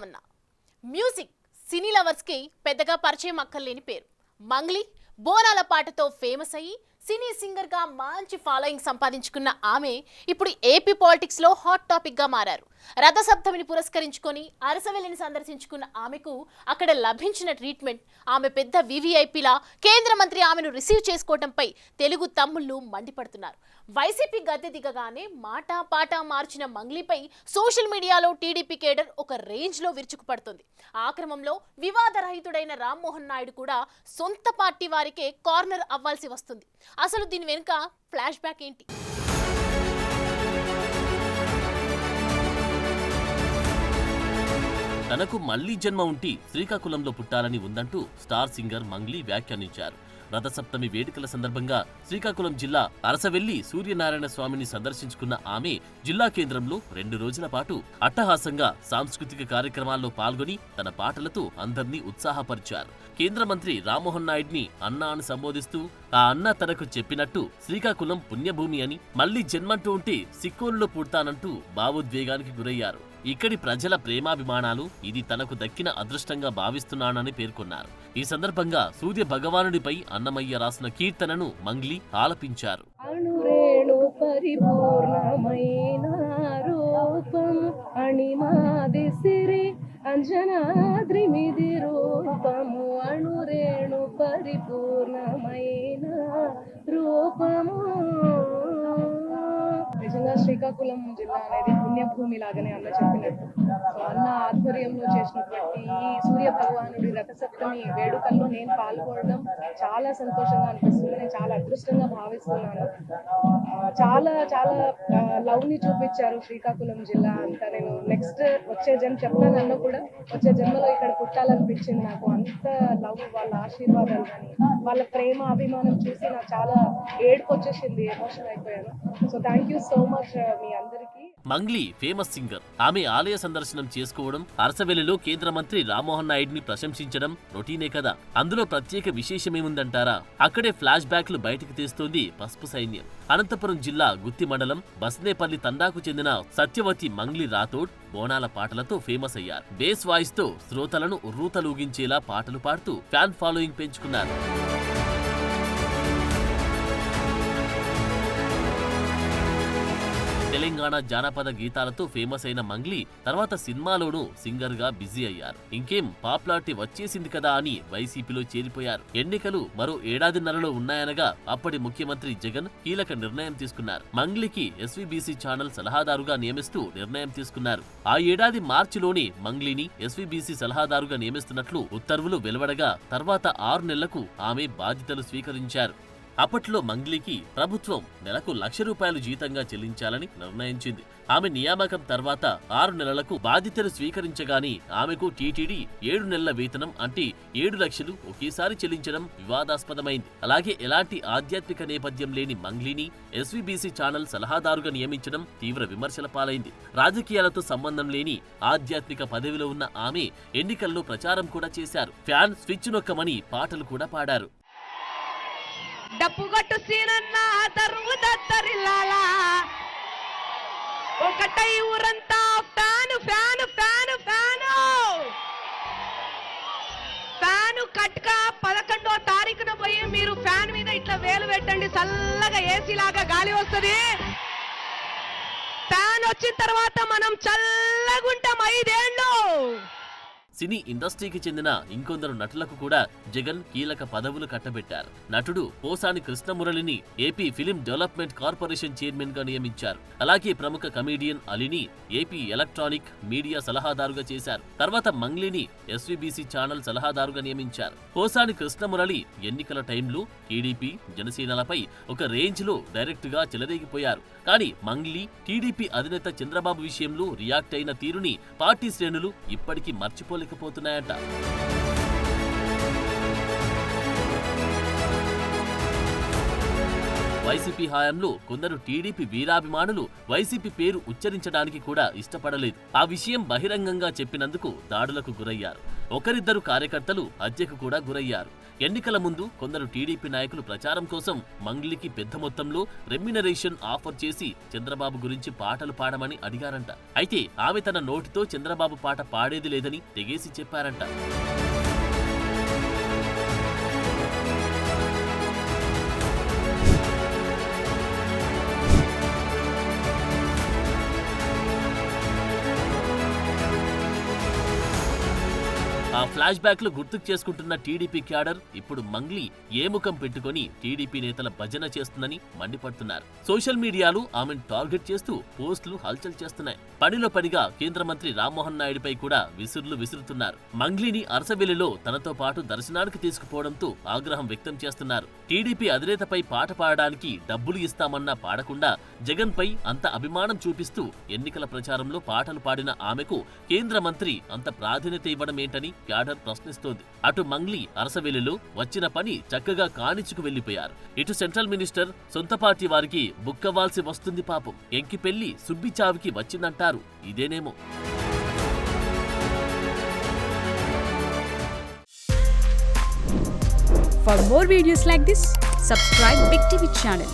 Ramanna music cine lovers కి పెద్దగా పరిచయం అక్కర్లేని పేరు. మంగ్లీ బోనాల పాటతో ఫేమస్ అయ్యి సినీ సింగర్ గా మంచి ఫాలోయింగ్ సంపాదించుకున్న ఆమె ఇప్పుడు ఏపీ పాలిటిక్స్ లో హాట్ టాపిక్ గా మారారు. రథసప్తమిని పురస్కరించుకొని అరసవెల్లిని సందర్శించుకున్న ఆమెకు అక్కడ లభించిన ట్రీట్మెంట్, ఆమె పెద్ద వివిఐపీలా కేంద్ర మంత్రి ఆమెను రిసీవ్ చేసుకోవడంపై తెలుగు తమ్ముళ్లు మండిపడుతున్నారు. వైసీపీ గద్దె దిగగానే మాటా పాటా మార్చిన మంగ్లీపై సోషల్ మీడియాలో టీడీపీ కేడర్ ఒక రేంజ్ లో విరుచుకుపడుతుంది. ఆ క్రమంలో వివాదరహితుడైన రామ్మోహన్ నాయుడు కూడా సొంత పార్టీ వారికే కార్నర్ అవ్వాల్సి వస్తుంది. అసలు దీని వెనుక ఫ్లాష్ బ్యాక్ ఏంటి? తనకు మళ్లీ జన్మ ఉంటి శ్రీకాకుళంలో పుట్టాలని ఉందంటూ స్టార్ సింగర్ మంగ్లీ వ్యాఖ్యానించారు. రథసప్తమి వేడుకల సందర్భంగా శ్రీకాకుళం జిల్లా అరసవెల్లి సూర్యనారాయణ స్వామిని సందర్శించుకున్న ఆమె జిల్లా కేంద్రంలో 2 రోజుల పాటు అట్టహాసంగా సాంస్కృతిక కార్యక్రమాల్లో పాల్గొని తన పాటలతో అందర్నీ ఉత్సాహపరిచారు. కేంద్ర మంత్రి రామ్మోహన్ నాయుడిని అన్నా అని సంబోధిస్తూ ఆ అన్న తనకు చెప్పినట్టు శ్రీకాకుళం పుణ్యభూమి అని, మళ్లీ జన్మంటూ ఉంటే సిక్కోలులో పుడతానంటూ భావోద్వేగానికి గురయ్యారు. ఇక్కడి ప్రజల ప్రేమాభిమానాలు ఇది తనకు దక్కిన అదృష్టంగా భావిస్తున్నానని పేర్కొన్నారు. ఈ సందర్భంగా సూర్య భగవానుడిపై అన్నమయ్య రాసిన కీర్తనను మంగ్లీ ఆలపించారు. అంజనాద్రిమిది రూపము అణురేణు పరిపూర్ణమైన రూపము. నిజంగా శ్రీకాకుళం జిల్లా అనేది పుణ్యభూమి లాగానే అన్న చెప్పినట్టు, అన్న ఆధ్వర్యంలో చేసినటువంటి ఈ సూర్య భగవానుడి రథసప్తమి వేడుకల్లో నేను పాల్గొనడం చాలా సంతోషంగా అనిపిస్తుంది. నేను చాలా అదృష్టంగా భావిస్తున్నాను. చాలా చాలా లవ్ ని చూపించారు శ్రీకాకుళం జిల్లా అంతా. నేను నెక్స్ట్ వచ్చే జన్మ చెప్తానన్నా కూడా వచ్చే జన్మలో ఇక్కడ పుట్టాలనిపించింది నాకు. అంత లవ్, వాళ్ళ ఆశీర్వాదాలు కానీ వాళ్ళ ప్రేమ అభిమానం చూసి నాకు చాలా ఏడుపు వచ్చేసింది, ఎమోషన్ అయిపోయాను. So thank you so much మీ అందరికీ. Mangli famous singer. ఆమె ఆలయ సందర్శనం చేసుకోవడం, అరసవెల్లిలో కేంద్ర మంత్రి రామ్మోహన్ నాయుడిని ప్రశంసించడం రొటీనే కదా. అందులో ప్రత్యేక విశేషమేముందంటారా? అక్కడే ఫ్లాష్ బ్యాక్లు బయటకు తీస్తోంది పసుపు సైన్యం. అనంతపురం జిల్లా గుత్తి మండలం బస్నేపల్లి తండాకు చెందిన సత్యవతి మంగ్లీ రాథోడ్ బోనాల పాటలతో ఫేమస్ అయ్యారు. బేస్ వాయిస్ తో శ్రోతలను ఉర్రూతలూగించేలా పాటలు పాడుతూ ఫ్యాన్ ఫాలోయింగ్ పెంచుకున్నారు. తెలంగాణ జానపద గీతాలతో ఫేమస్ అయిన మంగ్లీ తర్వాత సినిమాలోనూ సింగర్ గా బిజీ అయ్యారు. ఇంకేం పాపులారిటీ వచ్చేసింది కదా అని వైసీపీలో చేరిపోయారు. ఎన్నికలు మరో 1.5 ఏడాదిన్నరలో ఉన్నాయనగా అప్పటి ముఖ్యమంత్రి జగన్ కీలక నిర్ణయం తీసుకున్నారు. మంగ్లీకి ఎస్వీబీసీ ఛానల్ సలహాదారుగా నియమిస్తూ నిర్ణయం తీసుకున్నారు. ఆ ఏడాది మార్చిలోనే మంగ్లీని ఎస్వీబీసీ సలహాదారుగా నియమిస్తున్నట్లు ఉత్తర్వులు వెలువడగా తర్వాత 6 నెలలకు ఆమె బాధ్యతలు స్వీకరించారు. అప్పట్లో మంగ్లీకి ప్రభుత్వం నెలకు ₹1,00,000 జీతంగా చెల్లించాలని నిర్ణయించింది. ఆమె నియామకం తర్వాత 6 నెలలకు బాధ్యతలు స్వీకరించగానే ఆమెకు టీటీడీ 7 నెలల వేతనం అంటే 7 లక్షలు ఒకేసారి చెల్లించడం వివాదాస్పదమైంది. అలాగే ఎలాంటి ఆధ్యాత్మిక నేపథ్యం లేని మంగ్లీని ఎస్వీబీసీ ఛానల్ సలహాదారుగా నియమించడం తీవ్ర విమర్శల పాలైంది. రాజకీయాలతో సంబంధం లేని ఆధ్యాత్మిక పదవిలో ఉన్న ఆమె ఎన్నికల్లో ప్రచారం కూడా చేశారు. ఫ్యాన్ స్విచ్ నొక్కమని పాటలు కూడా పాడారు. డప్పుగట్టు సీనన్న తరువు దత్తరిల్లాలా ఒకటై ఊరంతా fan fan fan fan fan కట్క 11వ తారీఖున పోయి మీరు ఫ్యాన్ మీద ఇట్లా వేలు పెట్టండి, చల్లగా ఏసీ లాగా గాలి వస్తుంది. ఫ్యాన్ వచ్చిన తర్వాత మనం చల్లగుంటాం 5 ఏళ్ళు. సినీ ఇండస్ట్రీకి చెందిన ఇంకొందరు నటులకు కూడా జగన్ కీలక పదవులు కట్టబెట్టారు. నటుడు పోసాని కృష్ణమురళిని AP film development corporation chairman గా నియమించారు. అలాగే ప్రముఖ కమీడియన్ అలీని ఏపీ ఎలక్ట్రానిక్ మీడియా సలహాదారుగా చేశారు. తర్వాత మంగ్లీని ఎస్వీబీసీ ఛానల్ సలహాదారుగా నియమించారు. పోసాని కృష్ణమురళి ఎన్నికల టైంలో టీడీపీ జనసేనలపై ఒక రేంజ్ లో డైరెక్ట్ గా చెలరేగిపోయారు. కానీ మంగ్లీ టీడీపీ అధినేత చంద్రబాబు విషయంలో రియాక్ట్ అయిన తీరుని పార్టీ శ్రేణులు ఇప్పటికీ మర్చిపోలేకపోతున్నాయట. వైసీపీ హయాంలో కొందరు టీడీపీ వీరాభిమానులు వైసీపీ పేరు ఉచ్చరించడానికి కూడా ఇష్టపడలేదు. ఆ విషయం బహిరంగంగా చెప్పినందుకు దాడులకు గురయ్యారు. ఒకరిద్దరు కార్యకర్తలు హత్యకు కూడా గురయ్యారు. ఎన్నికల ముందు కొందరు టీడీపీ నాయకులు ప్రచారం కోసం మంగ్లీకి పెద్ద మొత్తంలో రెమ్యునరేషన్ ఆఫర్ చేసి చంద్రబాబు గురించి పాటలు పాడమని అడిగారంట. అయితే ఆమె తన నోటితో చంద్రబాబు పాట పాడేది లేదని తెగేసి చెప్పారంట. ఆ ఫ్లాష్ బ్యాక్ లో గుర్తుకు చేసుకుంటున్న టీడీపీ క్యాడర్ ఇప్పుడు మంగ్లీ ఏ ముఖం పెట్టుకుని టీడీపీ నేతల భజన చేస్తుందని మండిపడుతున్నారు. సోషల్ మీడియాలో ఆమెను టార్గెట్ చేస్తూ పోస్టులు హల్చల్ చేస్తున్నాయి. పనిలో పనిగా కేంద్ర మంత్రి రామ్మోహన్ నాయుడుపై కూడా విసురులు విసురుతున్నారు. మంగ్లీని అరసవెల్లిలో తనతో పాటు దర్శనానికి తీసుకుపోవడంతో ఆగ్రహం వ్యక్తం చేస్తున్నారు. టీడీపీ అధినేతపై పాట పాడడానికి డబ్బులు ఇస్తామన్నా పాడకుండా జగన్ పై అంత అభిమానం చూపిస్తూ ఎన్నికల ప్రచారంలో పాటలు పాడిన ఆమెకు కేంద్ర మంత్రి అంత ప్రాధాన్యత ఇవ్వడం ఏంటని క్యాడర్ ప్రశ్నిస్తోంది. అటు మంగ్లీ అరసవెల్లిలో వచ్చిన పని చక్కగా కానిచ్చుకు వెళ్లిపోయారు. ఇటు సెంట్రల్ మినిస్టర్ సొంత పార్టీ వారికి బుక్కవాల్సి వస్తుంది పాపం. ఎంకి పెళ్లి సుబ్బి చావికి వచ్చిందంటారు. ఇదేనేమో. For more videos like this, subscribe Big TV channel.